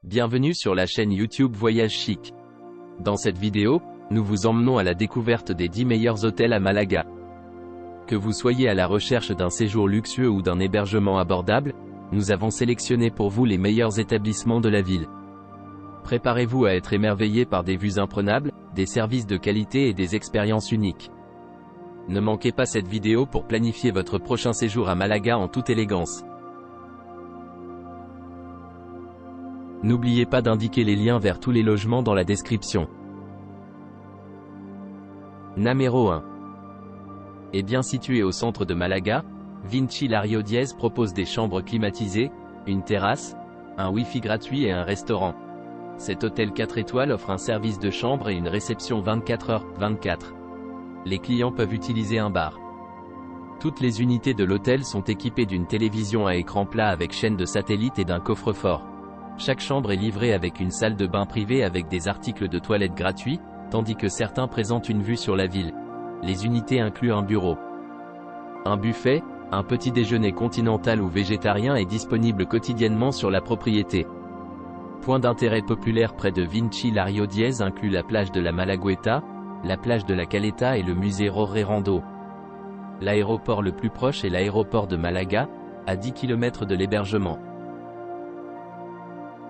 Bienvenue sur la chaîne YouTube Voyage Chic. Dans cette vidéo, nous vous emmenons à la découverte des 10 meilleurs hôtels à Malaga. Que vous soyez à la recherche d'un séjour luxueux ou d'un hébergement abordable, nous avons sélectionné pour vous les meilleurs établissements de la ville. Préparez-vous à être émerveillé par des vues imprenables, des services de qualité et des expériences uniques. Ne manquez pas cette vidéo pour planifier votre prochain séjour à Malaga en toute élégance. N'oubliez pas d'indiquer les liens vers tous les logements dans la description. Numéro 1. Et bien situé au centre de Malaga, Vinci Lario Diez propose des chambres climatisées, une terrasse, un Wi-Fi gratuit et un restaurant. Cet hôtel 4 étoiles offre un service de chambre et une réception 24h/24. Les clients peuvent utiliser un bar. Toutes les unités de l'hôtel sont équipées d'une télévision à écran plat avec chaîne de satellite et d'un coffre-fort. Chaque chambre est livrée avec une salle de bain privée avec des articles de toilette gratuits, tandis que certains présentent une vue sur la ville. Les unités incluent un bureau. Un buffet, un petit déjeuner continental ou végétarien est disponible quotidiennement sur la propriété. Point d'intérêt populaire près de Vinci Lario Diez inclut la plage de la Malagueta, la plage de la Caleta et le musée Rorrerando. L'aéroport le plus proche est l'aéroport de Malaga, à 10 km de l'hébergement.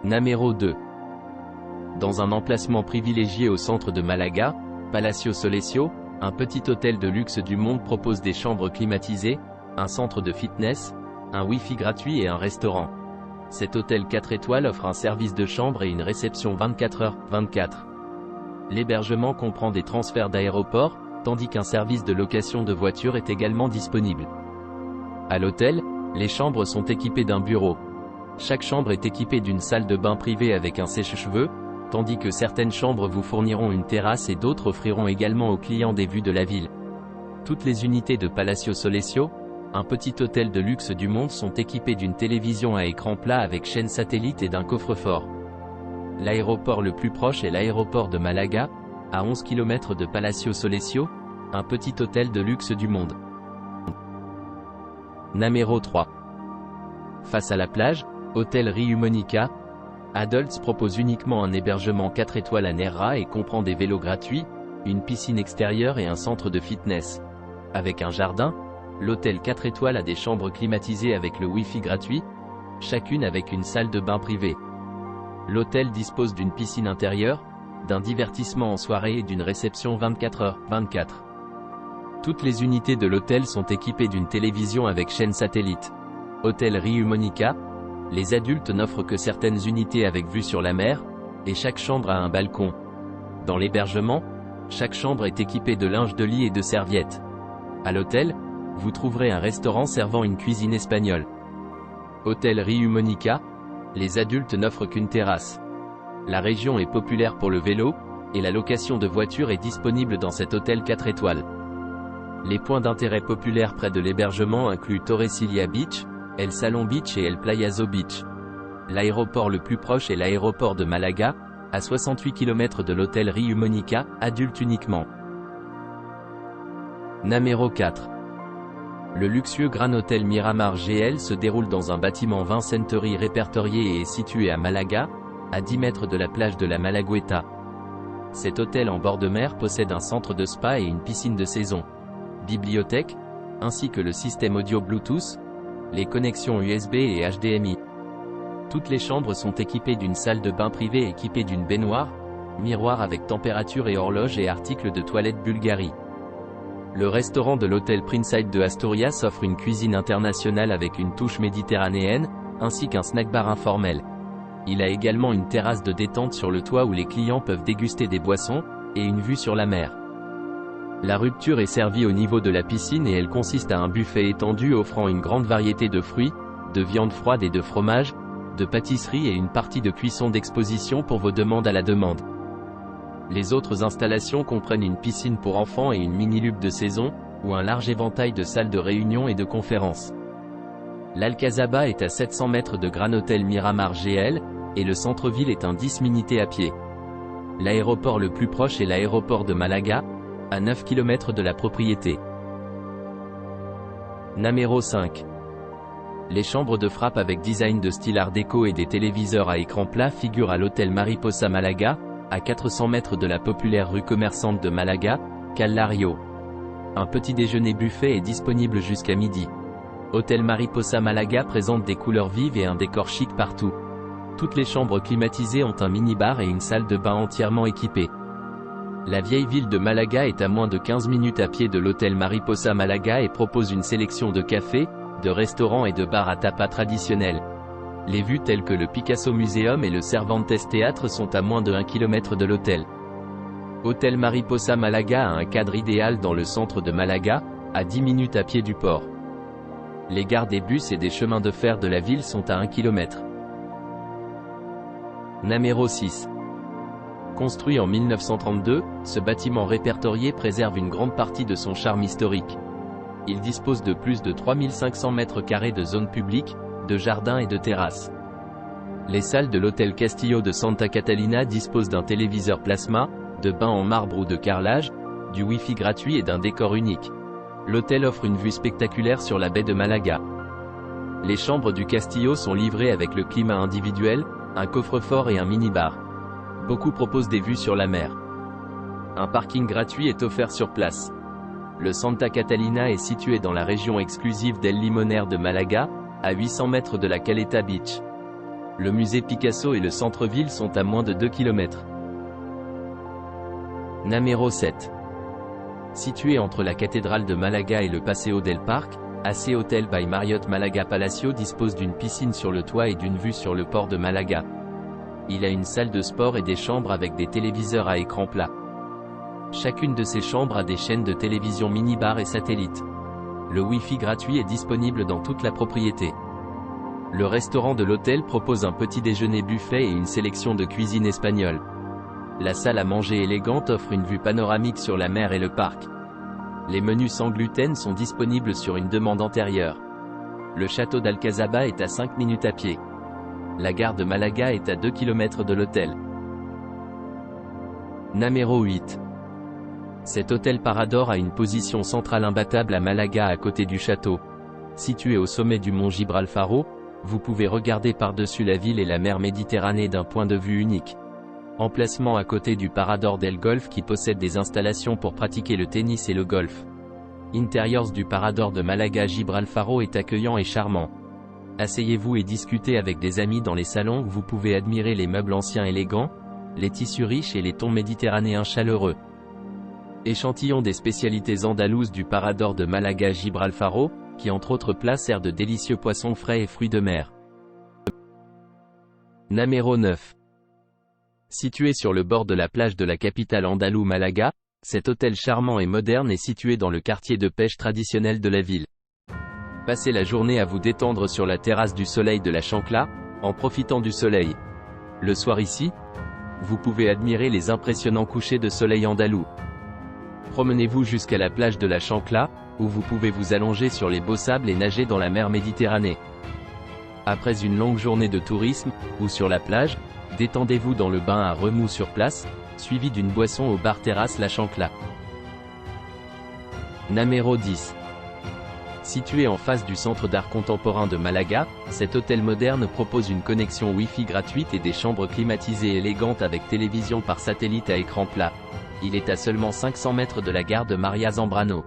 Numéro 2. Dans un emplacement privilégié au centre de Malaga, Palacio Solesio, un petit hôtel de luxe du monde propose des chambres climatisées, un centre de fitness, un Wi-Fi gratuit et un restaurant. Cet hôtel 4 étoiles offre un service de chambre et une réception 24h/24. L'hébergement comprend des transferts d'aéroport, tandis qu'un service de location de voitures est également disponible. À l'hôtel, les chambres sont équipées d'un bureau. Chaque chambre est équipée d'une salle de bain privée avec un sèche-cheveux, tandis que certaines chambres vous fourniront une terrasse et d'autres offriront également aux clients des vues de la ville. Toutes les unités de Palacio Solesio, un petit hôtel de luxe du monde, sont équipées d'une télévision à écran plat avec chaîne satellite et d'un coffre-fort. L'aéroport le plus proche est l'aéroport de Malaga, à 11 km de Palacio Solesio, un petit hôtel de luxe du monde. Numéro 3. Face à la plage, Hôtel Riu Monica. Adults propose uniquement un hébergement 4 étoiles à Nerra et comprend des vélos gratuits, une piscine extérieure et un centre de fitness. Avec un jardin, l'hôtel 4 étoiles a des chambres climatisées avec le Wi-Fi gratuit, chacune avec une salle de bain privée. L'hôtel dispose d'une piscine intérieure, d'un divertissement en soirée et d'une réception 24h/24. Toutes les unités de l'hôtel sont équipées d'une télévision avec chaîne satellite. Hôtel Riu Monica. Les adultes n'offrent que certaines unités avec vue sur la mer, et chaque chambre a un balcon. Dans l'hébergement, chaque chambre est équipée de linge de lit et de serviettes. À l'hôtel, vous trouverez un restaurant servant une cuisine espagnole. Hôtel Riu Monica. Les adultes n'offrent qu'une terrasse. La région est populaire pour le vélo, et la location de voitures est disponible dans cet hôtel 4 étoiles. Les points d'intérêt populaires près de l'hébergement incluent Torrecilla Beach, El Salon Beach et El Playazo Beach. L'aéroport le plus proche est l'aéroport de Malaga, à 68 km de l'hôtel Riu Monica, adulte uniquement. Numéro 4. Le luxueux Grand Hôtel Miramar GL se déroule dans un bâtiment 20 century répertorié et est situé à Malaga, à 10 mètres de la plage de la Malagueta. Cet hôtel en bord de mer possède un centre de spa et une piscine de saison, bibliothèque, ainsi que le système audio Bluetooth, les connexions USB et HDMI. Toutes les chambres sont équipées d'une salle de bain privée équipée d'une baignoire, miroir avec température et horloge et articles de toilette Bulgarie. Le restaurant de l'hôtel Princeside de Asturias offre une cuisine internationale avec une touche méditerranéenne, ainsi qu'un snack bar informel. Il a également une terrasse de détente sur le toit où les clients peuvent déguster des boissons, et une vue sur la mer. La rupture est servie au niveau de la piscine et elle consiste à un buffet étendu offrant une grande variété de fruits, de viande froide et de fromage, de pâtisserie et une partie de cuisson d'exposition pour vos demandes à la demande. Les autres installations comprennent une piscine pour enfants et une mini-lube de saison, ou un large éventail de salles de réunion et de conférences. L'Alcazaba est à 700 mètres de Grand Hôtel Miramar GL, et le centre-ville est un 10 minutes à pied. L'aéroport le plus proche est l'aéroport de Malaga, à 9 km de la propriété. Numéro 5. Les chambres de frappe avec design de style art déco et des téléviseurs à écran plat figurent à l'hôtel Mariposa Malaga, à 400 mètres de la populaire rue commerçante de Malaga, Callario. Un petit déjeuner buffet est disponible jusqu'à midi. Hôtel Mariposa Malaga présente des couleurs vives et un décor chic partout. Toutes les chambres climatisées ont un mini-bar et une salle de bain entièrement équipée. La vieille ville de Malaga est à moins de 15 minutes à pied de l'hôtel Mariposa Malaga et propose une sélection de cafés, de restaurants et de bars à tapas traditionnels. Les vues telles que le Picasso Museum et le Cervantes Théâtre sont à moins de 1 km de l'hôtel. Hôtel Mariposa Malaga a un cadre idéal dans le centre de Malaga, à 10 minutes à pied du port. Les gares des bus et des chemins de fer de la ville sont à 1 km. Namero 6. Construit en 1932, ce bâtiment répertorié préserve une grande partie de son charme historique. Il dispose de plus de 3500 m² de zones publiques, de jardins et de terrasses. Les salles de l'hôtel Castillo de Santa Catalina disposent d'un téléviseur plasma, de bains en marbre ou de carrelage, du Wi-Fi gratuit et d'un décor unique. L'hôtel offre une vue spectaculaire sur la baie de Malaga. Les chambres du Castillo sont livrées avec le climat individuel, un coffre-fort et un mini-bar. Beaucoup proposent des vues sur la mer. Un parking gratuit est offert sur place. Le Santa Catalina est situé dans la région exclusive d'El Limoner de Malaga, à 800 mètres de la Caleta Beach. Le musée Picasso et le centre-ville sont à moins de 2 km. Namero 7. Situé entre la cathédrale de Malaga et le Paseo del Parque, AC Hotel by Marriott Malaga Palacio dispose d'une piscine sur le toit et d'une vue sur le port de Malaga. Il a une salle de sport et des chambres avec des téléviseurs à écran plat. Chacune de ces chambres a des chaînes de télévision mini-bar et satellite. Le Wi-Fi gratuit est disponible dans toute la propriété. Le restaurant de l'hôtel propose un petit déjeuner buffet et une sélection de cuisine espagnole. La salle à manger élégante offre une vue panoramique sur la mer et le parc. Les menus sans gluten sont disponibles sur une demande antérieure. Le château d'Alcazaba est à 5 minutes à pied. La gare de Malaga est à 2 km de l'hôtel. Namero 8. Cet hôtel Parador a une position centrale imbattable à Malaga à côté du château. Situé au sommet du mont Gibralfaro, vous pouvez regarder par-dessus la ville et la mer Méditerranée d'un point de vue unique. Emplacement à côté du Parador del Golf qui possède des installations pour pratiquer le tennis et le golf. Interiors du Parador de Malaga Gibralfaro est accueillant et charmant. Asseyez-vous et discutez avec des amis dans les salons où vous pouvez admirer les meubles anciens élégants, les tissus riches et les tons méditerranéens chaleureux. Échantillon des spécialités andalouses du Parador de Malaga Gibralfaro, qui entre autres plats sert de délicieux poissons frais et fruits de mer. Namero 9. Situé sur le bord de la plage de la capitale andalouse Malaga, cet hôtel charmant et moderne est situé dans le quartier de pêche traditionnel de la ville. Passez la journée à vous détendre sur la terrasse du soleil de la Chancla, en profitant du soleil. Le soir ici, vous pouvez admirer les impressionnants couchers de soleil andalous. Promenez-vous jusqu'à la plage de la Chancla, où vous pouvez vous allonger sur les beaux sables et nager dans la mer Méditerranée. Après une longue journée de tourisme, ou sur la plage, détendez-vous dans le bain à remous sur place, suivi d'une boisson au bar terrasse La Chancla. Namero 10. Situé en face du centre d'art contemporain de Malaga, cet hôtel moderne propose une connexion Wi-Fi gratuite et des chambres climatisées élégantes avec télévision par satellite à écran plat. Il est à seulement 500 mètres de la gare de Maria Zambrano.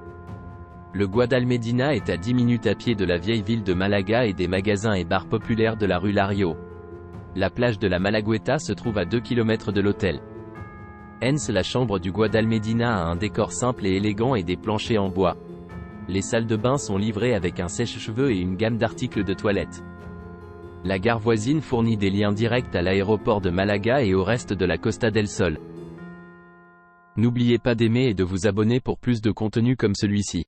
Le Guadalmedina est à 10 minutes à pied de la vieille ville de Malaga et des magasins et bars populaires de la rue Lario. La plage de la Malagueta se trouve à 2 km de l'hôtel. Hence la chambre du Guadalmedina a un décor simple et élégant et des planchers en bois. Les salles de bain sont livrées avec un sèche-cheveux et une gamme d'articles de toilette. La gare voisine fournit des liens directs à l'aéroport de Malaga et au reste de la Costa del Sol. N'oubliez pas d'aimer et de vous abonner pour plus de contenu comme celui-ci.